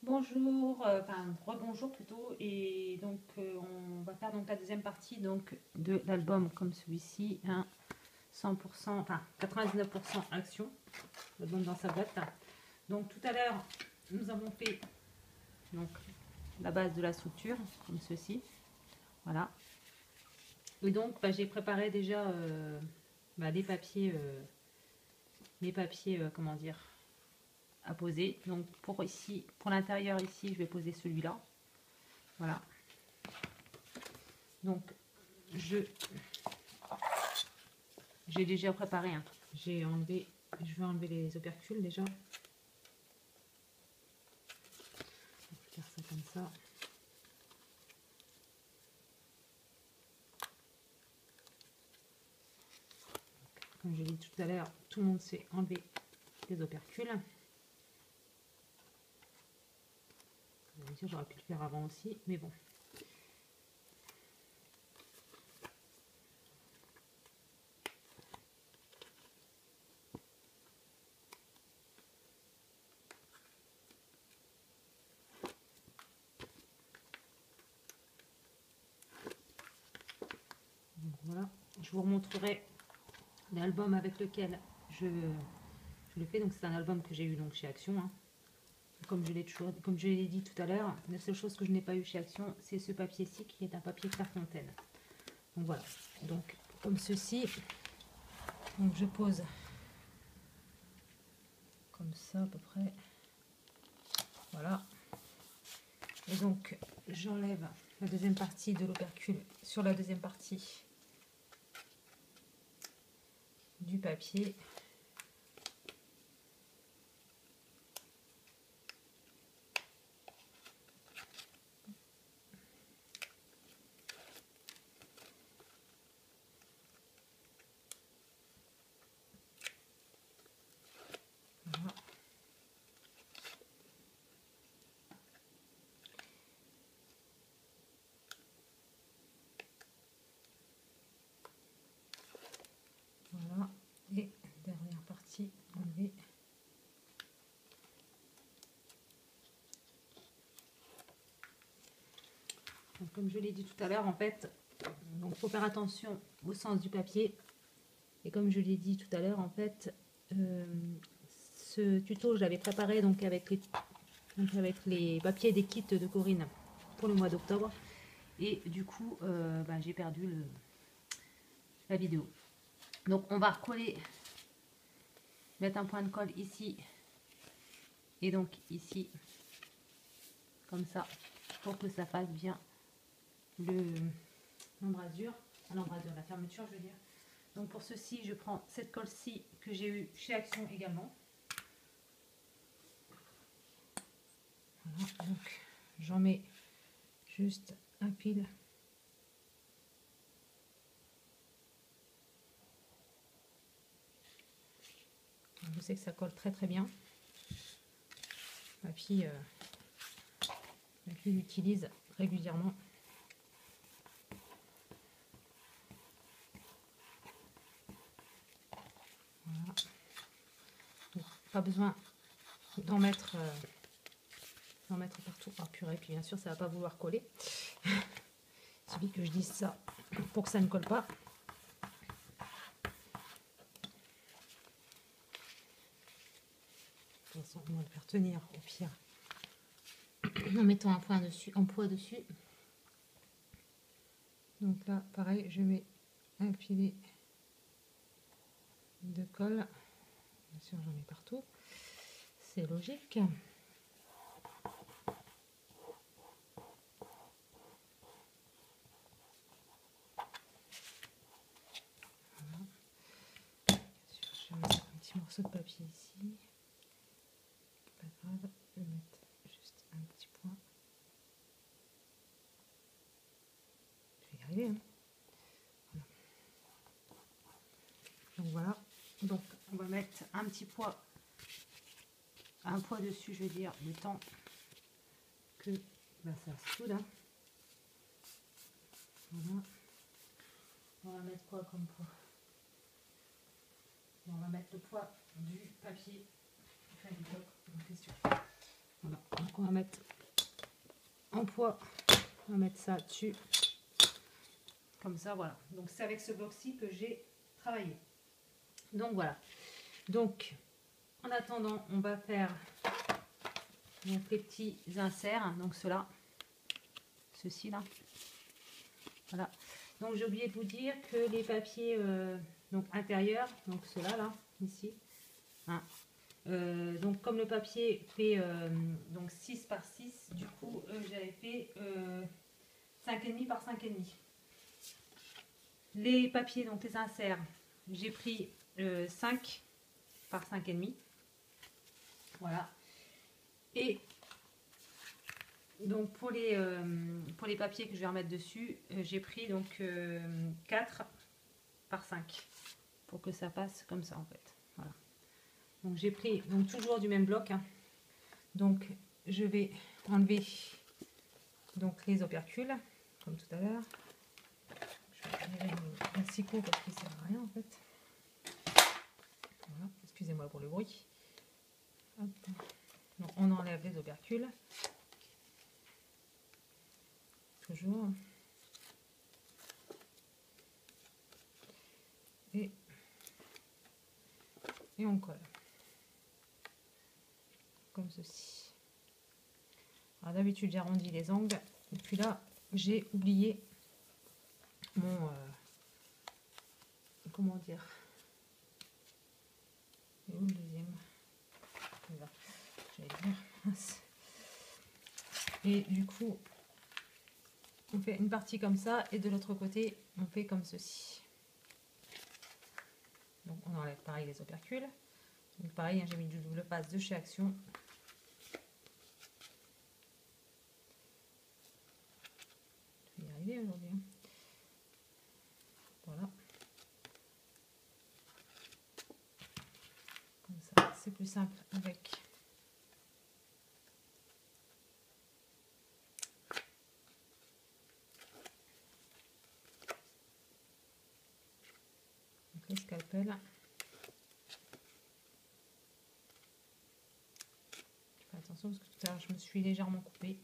Bonjour, enfin rebonjour plutôt, et donc on va faire donc la deuxième partie donc de l'album comme celui-ci, hein, 100%, enfin 99% action, l'album dans sa boîte. Donc tout à l'heure nous avons fait donc la base de la structure comme ceci, voilà. Et donc j'ai préparé déjà les papiers, comment dire, à poser. Donc pour ici, pour l'intérieur ici, je vais poser celui-là. Voilà. Donc j'ai déjà préparé. Hein. Je vais enlever les opercules déjà. On va faire ça comme ça. Comme je l'ai dit tout à l'heure, tout le monde sait enlever les opercules. Bien sûr, j'aurais pu le faire avant aussi, mais bon. Donc, voilà, je vous remontrerai l'album avec lequel je le fais. Donc c'est un album que j'ai eu donc chez Action. Hein. Comme je l'ai dit tout à l'heure, la seule chose que je n'ai pas eu chez Action, c'est ce papier-ci qui est un papier Clairefontaine. Donc voilà, donc comme ceci, donc je pose comme ça à peu près, voilà, et donc j'enlève la deuxième partie de l'opercule sur la deuxième partie du papier. Voilà. Voilà, et dernière partie enlevée. Donc, comme je l'ai dit tout à l'heure, en fait, il faut faire attention au sens du papier. Et comme je l'ai dit tout à l'heure, en fait, ce tuto, je l'avais préparé donc avec les papiers des kits de Corinne pour le mois d'octobre. Et du coup, j'ai perdu la vidéo. Donc, on va recoller, mettre un point de colle ici et donc ici, comme ça, pour que ça fasse bien l'embrasure, la fermeture, je veux dire. Donc pour ceci, je prends cette colle-ci que j'ai eue chez Action également. Voilà, donc j'en mets juste un fil. Je sais que ça colle très très bien. Ma fille l'utilise régulièrement. Voilà. Donc, pas besoin d'en mettre partout. Oh purée, puis bien sûr ça va pas vouloir coller. Il suffit que je dise ça pour que ça ne colle pas. De toute façon, on va le faire tenir au pire en mettant un poids dessus. Donc là, pareil, je mets un filet de colle. Bien sûr, j'en mets partout. C'est logique. Voilà. Bien sûr, je vais mettre un petit morceau de papier ici. Pas grave, je vais mettre juste un petit point. Je vais y arriver. Hein. Voilà. Donc voilà. Donc on va mettre un poids dessus, je veux dire, le temps que ça se soude. Hein. Voilà. On va mettre quoi comme poids? On va mettre le poids du papier, enfin du bloc en question. Voilà, Donc on va mettre en poids, on va mettre ça dessus. Comme ça, voilà. Donc c'est avec ce bloc-ci que j'ai travaillé. Donc voilà. Donc en attendant, on va faire donc les petits inserts. Donc ceux-là, ceux-ci là. Voilà. Donc j'ai oublié de vous dire que les papiers donc intérieurs, donc ceux-là là, ici. Hein, donc comme le papier fait donc 6 par 6, du coup j'avais fait 5,5 par 5,5. Les papiers, donc les inserts, j'ai pris 5 par 5,5. Voilà. Et donc pour les papiers que je vais remettre dessus, j'ai pris donc 4 par 5 pour que ça passe comme ça en fait. Voilà. Donc j'ai pris donc toujours du même bloc. Hein. Donc je vais enlever donc les opercules comme tout à l'heure. Je vais enlever le sicot parce qu'il ne sert à rien en fait. Voilà. Excusez-moi pour le bruit. Hop. Donc on enlève les opercules. Toujours. Et on colle. Comme ceci. Alors d'habitude j'arrondis les angles. Et puis là, j'ai oublié mon... comment dire? Et où le deuxième? Là, j'allais dire. Et du coup, on fait une partie comme ça et de l'autre côté, on fait comme ceci. Donc on enlève pareil les opercules. Donc pareil, hein, j'ai mis du double passe de chez Action. Je vais y arriver aujourd'hui. Hein. Voilà. Comme ça, c'est plus simple avec. Donc les scalpels. Fais attention parce que tout à l'heure je me suis légèrement coupée.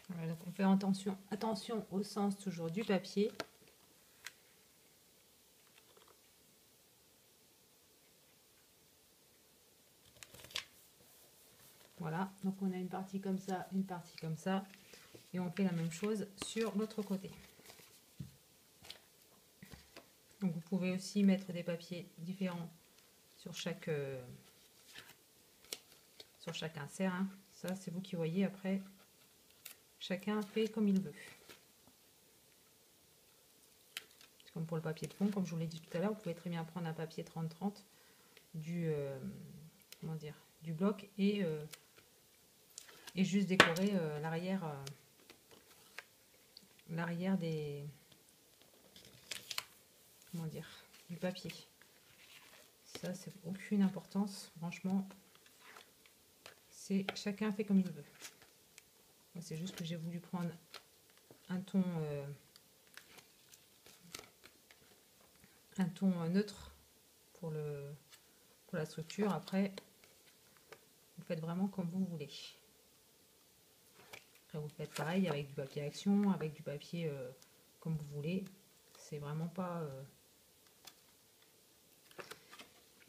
Voilà, donc on fait attention au sens toujours du papier. Voilà, donc on a une partie comme ça, une partie comme ça. Et on fait la même chose sur l'autre côté. Donc vous pouvez aussi mettre des papiers différents sur chaque insert. Hein. Ça, c'est vous qui voyez après. Chacun fait comme il veut. C'est comme pour le papier de fond, comme je vous l'ai dit tout à l'heure, vous pouvez très bien prendre un papier 30-30 du comment dire, du bloc et juste décorer l'arrière des comment dire du papier. Ça, c'est aucune importance, franchement. C'est chacun fait comme il veut. C'est juste que j'ai voulu prendre un ton neutre pour la structure. Après, vous faites vraiment comme vous voulez. Après, vous faites pareil avec du papier Action, avec du papier comme vous voulez. C'est vraiment pas...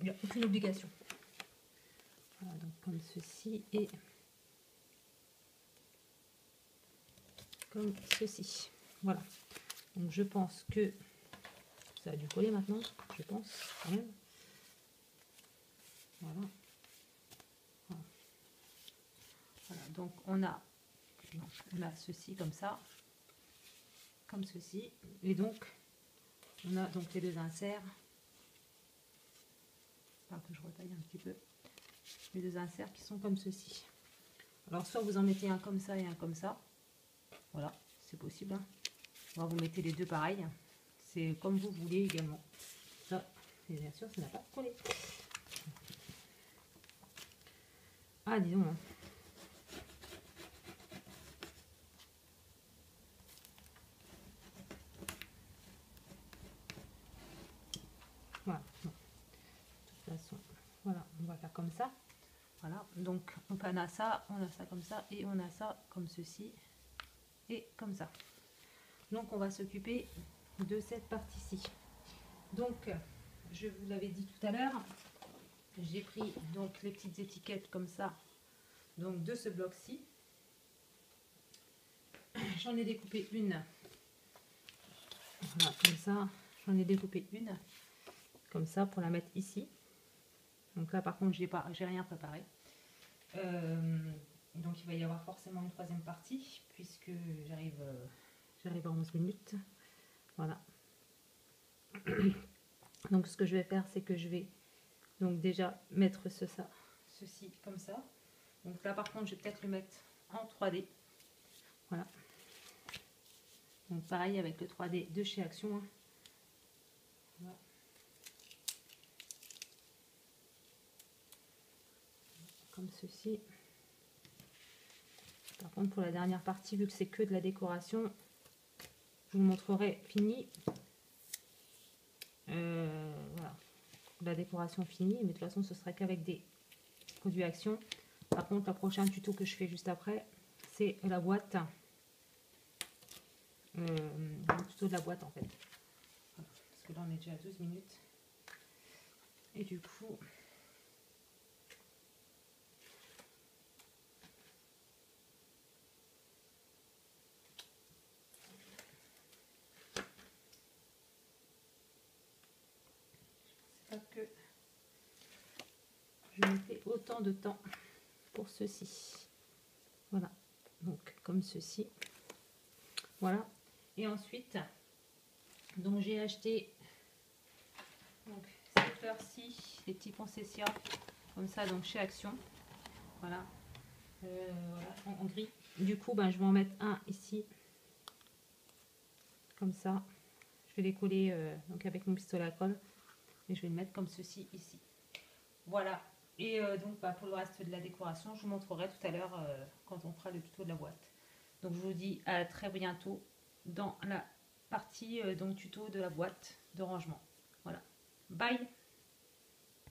il n'y a aucune obligation. Voilà, donc comme ceci et comme ceci. Voilà. Donc je pense que ça a dû coller maintenant. Je pense quand même. Voilà. Voilà. Donc on a ceci comme ça. Comme ceci. Et donc on a donc les deux inserts. Enfin, que je retaille un petit peu. Les deux inserts qui sont comme ceci. Alors soit vous en mettez un comme ça et un comme ça. Voilà, c'est possible. Hein. Vous mettez les deux pareils. C'est comme vous voulez également. Ça, Et bien sûr, ça n'a pas collé. Ah, dis donc. Hein. Voilà. Bon. De toute façon, voilà, on va faire comme ça. Voilà, donc on a ça comme ça, et on a ça comme ceci, et comme ça. Donc on va s'occuper de cette partie-ci. Donc, je vous l'avais dit tout à l'heure, j'ai pris donc les petites étiquettes comme ça, donc de ce bloc-ci. J'en ai découpé une. Voilà, comme ça. J'en ai découpé une, comme ça, pour la mettre ici. Donc là, par contre, j'ai rien préparé. Donc il va y avoir forcément une troisième partie, puisque j'arrive à 11 minutes. Voilà. Donc ce que je vais faire, c'est que je vais donc déjà mettre ceci comme ça. Donc là, par contre, je vais peut-être le mettre en 3D. Voilà. Donc pareil avec le 3D de chez Action. Hein. Voilà. Comme ceci. Par contre, pour la dernière partie, vu que c'est que de la décoration, je vous montrerai fini. Voilà. La décoration finie, mais de toute façon, ce sera qu'avec des produits Action. Par contre, le prochain tuto que je fais juste après, c'est la boîte. Le tuto de la boîte en fait. Voilà. Parce que là, on est déjà à 12 minutes. Et du coup... que je mettais autant de temps pour ceci. Voilà, donc comme ceci. Voilà, et ensuite, donc j'ai acheté donc ces fleurs-ci, les petits poncétias, comme ça, donc chez Action. Voilà, voilà en gris. Du coup, ben, je vais en mettre un ici, comme ça. Je vais les coller donc avec mon pistolet à colle. Et je vais le mettre comme ceci ici. Voilà. Et donc pour le reste de la décoration, je vous montrerai tout à l'heure quand on fera le tuto de la boîte. Donc je vous dis à très bientôt dans la partie donc tuto de la boîte de rangement. Voilà. Bye.